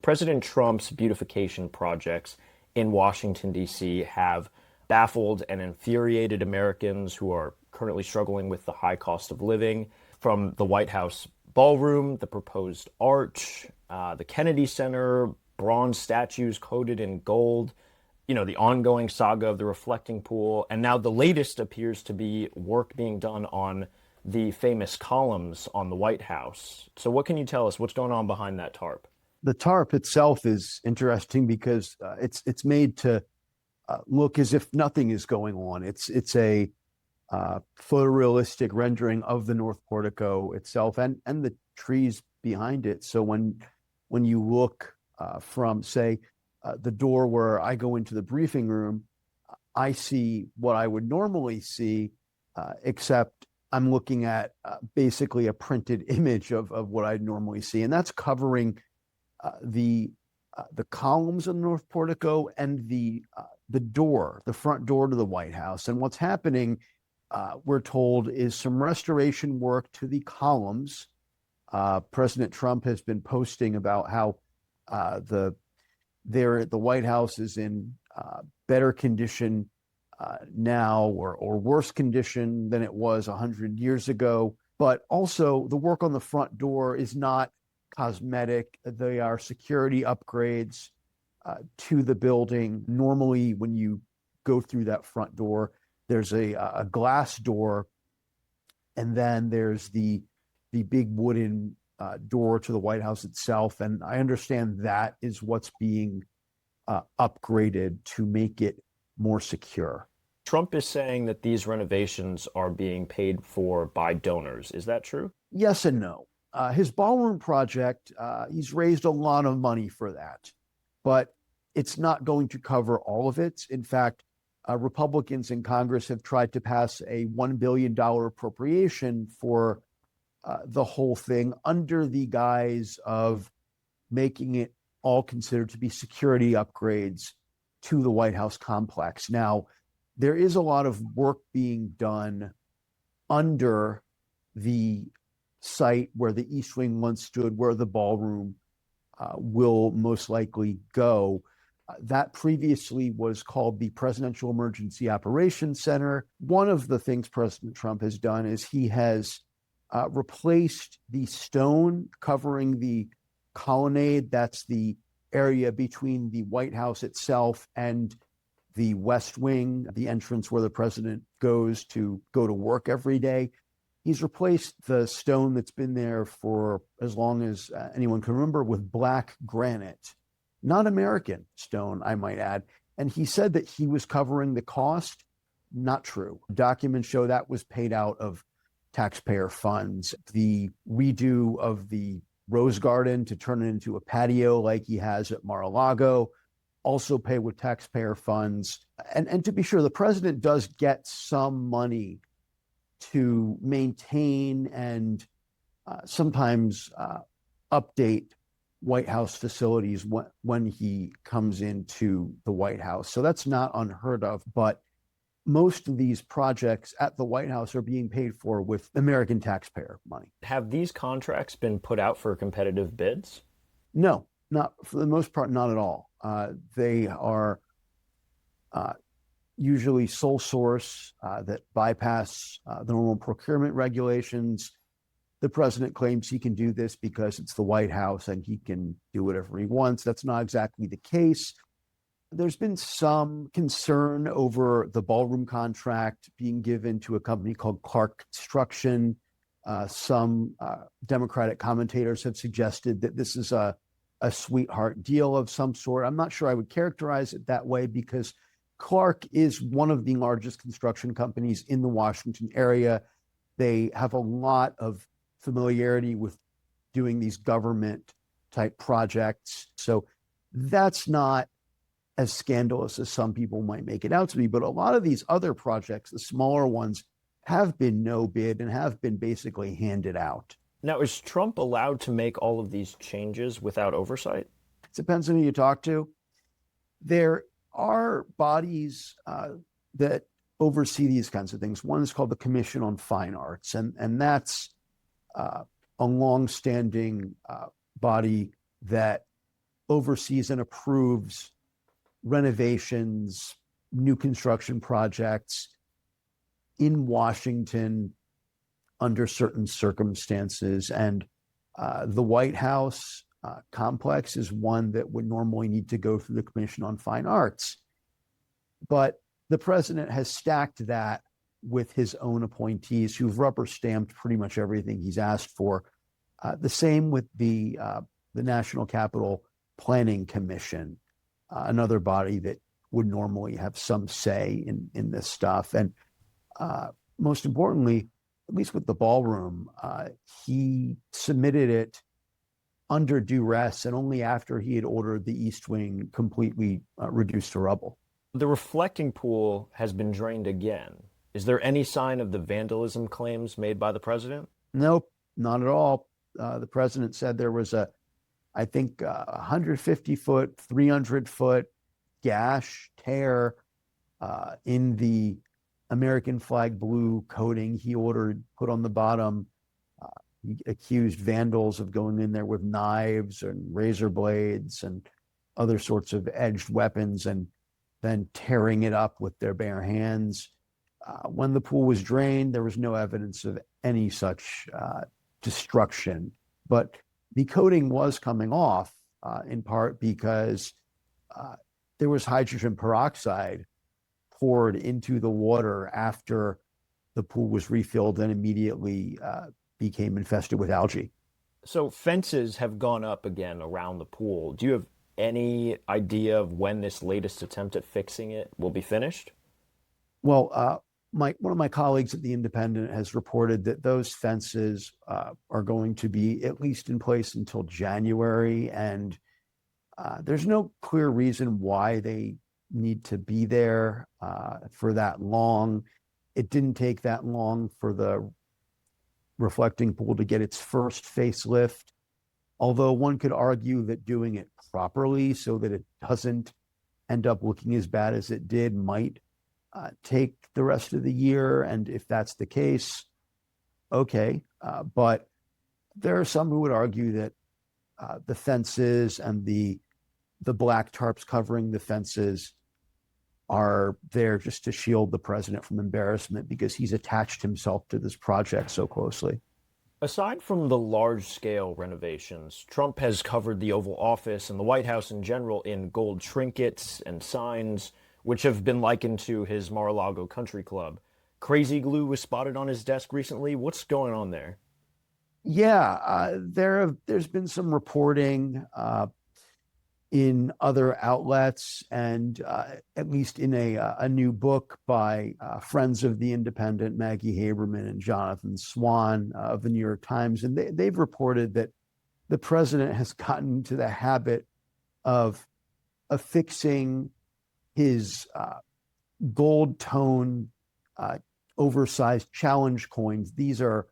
President Trump's beautification projects in Washington, D.C. have baffled and infuriated Americans who are currently struggling with the high cost of living. From the White House ballroom, the proposed arch, the Kennedy Center, bronze statues coated in gold, the ongoing saga of the reflecting pool, and now the latest appears to be work being done on the famous columns on the White House. So what can you tell us? What's going on behind that tarp? The tarp itself is interesting because it's made to look as if nothing is going on. It's a photorealistic rendering of the North Portico itself and the trees behind it. So when you look from, say, the door where I go into the briefing room, I see what I would normally see, except I'm looking at basically a printed image of what I'd normally see, and that's covering the columns of the North Portico and the door, the front door to the White House. And what's happening, we're told, is some restoration work to the columns. President Trump has been posting about how the White House is in better condition now or worse condition than it was 100 years ago. But also the work on the front door is not cosmetic. They are security upgrades to the building. Normally, when you go through that front door, there's a glass door, and then there's the big wooden door to the White House itself. And I understand that is what's being upgraded to make it more secure. Trump is saying that these renovations are being paid for by donors. Is that true? Yes and no. His ballroom project, he's raised a lot of money for that, but it's not going to cover all of it. In fact, Republicans in Congress have tried to pass a $1 billion appropriation for the whole thing under the guise of making it all considered to be security upgrades to the White House complex. Now, there is a lot of work being done under the site where the East Wing once stood, where the ballroom will most likely go. That previously was called the Presidential Emergency Operations Center. One of the things President Trump has done is he has replaced the stone covering the colonnade. That's the area between the White House itself and the West Wing, the entrance where the president goes to go to work every day. He's replaced the stone that's been there for as long as anyone can remember with black granite, not American stone, I might add. And he said that he was covering the cost. Not true. Documents show that was paid out of taxpayer funds. The redo of the Rose Garden to turn it into a patio like he has at Mar-a-Lago, also paid with taxpayer funds. And to be sure, the president does get some money to maintain and sometimes update White House facilities when he comes into the White House. So that's not unheard of, but most of these projects at the White House are being paid for with American taxpayer money. Have these contracts been put out for competitive bids? No, not for the most part, not at all. They are usually sole source that bypass the normal procurement regulations. The president claims he can do this because it's the White House and he can do whatever he wants. That's not exactly the case. There's been some concern over the ballroom contract being given to a company called Clark Construction. Some Democratic commentators have suggested that this is a sweetheart deal of some sort. I'm not sure I would characterize it that way because Clark is one of the largest construction companies in the Washington area. They have a lot of familiarity with doing these government type projects. So that's not as scandalous as some people might make it out to be. But a lot of these other projects, the smaller ones, have been no bid and have been basically handed out. Now, is Trump allowed to make all of these changes without oversight? It depends on who you talk to. There are bodies that oversee these kinds of things. One is called the Commission on Fine Arts, and that's a longstanding body that oversees and approves renovations, new construction projects in Washington under certain circumstances. And the White House complex is one that would normally need to go through the Commission on Fine Arts. But the president has stacked that with his own appointees who've rubber stamped pretty much everything he's asked for. The same with the National Capital Planning Commission, another body that would normally have some say in this stuff. And most importantly, at least with the ballroom, he submitted it under duress and only after he had ordered the East Wing completely reduced to rubble. The reflecting pool has been drained again. Is there any sign of the vandalism claims made by the president? Nope, not at all. The president said there was I think, 150-foot, 300-foot gash, tear in the American flag blue coating he ordered put on the bottom. He accused vandals of going in there with knives and razor blades and other sorts of edged weapons and then tearing it up with their bare hands. When the pool was drained, there was no evidence of any such destruction. But the coating was coming off in part because there was hydrogen peroxide poured into the water after the pool was refilled and immediately became infested with algae. So fences have gone up again around the pool. Do you have any idea of when this latest attempt at fixing it will be finished? Well, one of my colleagues at The Independent has reported that those fences are going to be at least in place until January, and there's no clear reason why they need to be there for that long. It didn't take that long for the reflecting pool to get its first facelift, although one could argue that doing it properly so that it doesn't end up looking as bad as it did might take the rest of the year. And if that's the case, okay. But there are some who would argue that the fences and the black tarps covering the fences are there just to shield the president from embarrassment because he's attached himself to this project so closely. Aside from the large-scale renovations, Trump has covered the Oval Office and the White House in general in gold trinkets and signs, which have been likened to his Mar-a-Lago country club. Crazy glue was spotted on his desk recently. What's going on there? Yeah, there's been some reporting in other outlets, and at least in a new book by friends of The Independent, Maggie Haberman and Jonathan Swan of the New York Times, and they've reported that the president has gotten into the habit of affixing his gold tone oversized challenge coins. These are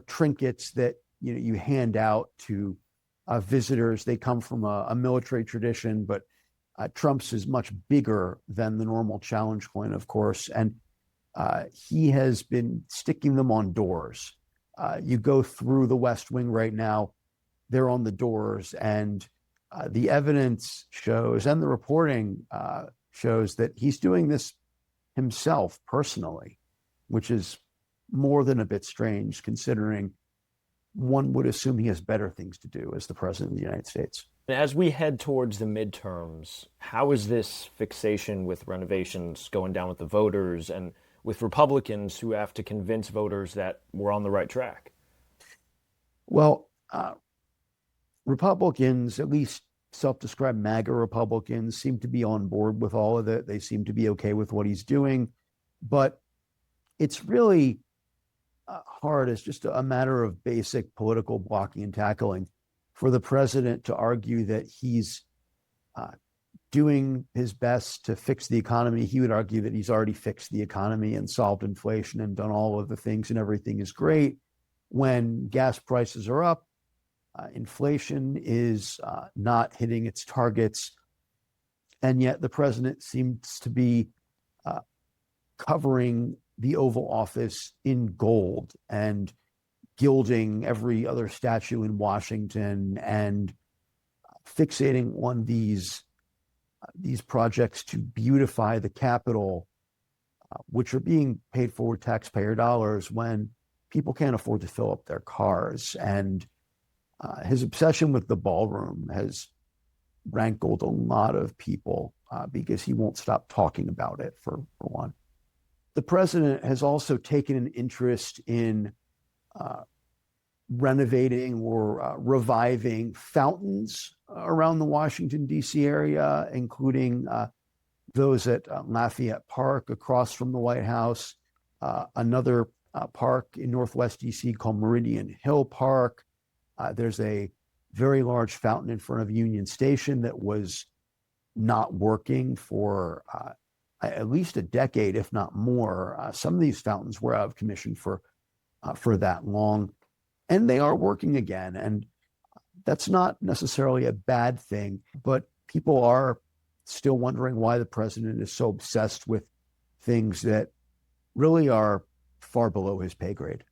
trinkets that you hand out to visitors. They come from a military tradition, but Trump's is much bigger than the normal challenge coin, of course. And he has been sticking them on doors. You go through the West Wing right now, they're on the doors, and the evidence shows, and the reporting shows that he's doing this himself personally, which is more than a bit strange considering one would assume he has better things to do as the president of the United States. As we head towards the midterms, how is this fixation with renovations going down with the voters and with Republicans who have to convince voters that we're on the right track? Well, Republicans, at least self-described MAGA Republicans, seem to be on board with all of it. They seem to be okay with what he's doing. But it's really hard as just a matter of basic political blocking and tackling for the president to argue that he's doing his best to fix the economy. He would argue that he's already fixed the economy and solved inflation and done all of the things and everything is great when gas prices are up. Inflation is not hitting its targets. And yet the president seems to be covering the Oval Office in gold and gilding every other statue in Washington and fixating on these projects to beautify the Capitol, which are being paid for with taxpayer dollars when people can't afford to fill up their cars. And his obsession with the ballroom has rankled a lot of people because he won't stop talking about it, for one. The president has also taken an interest in renovating or reviving fountains around the Washington, D.C. area, including those at Lafayette Park across from the White House, another park in Northwest D.C. called Meridian Hill Park. There's a very large fountain in front of Union Station that was not working for at least a decade, if not more. Some of these fountains were out of commission for that long, and they are working again. And that's not necessarily a bad thing, but people are still wondering why the president is so obsessed with things that really are far below his pay grade.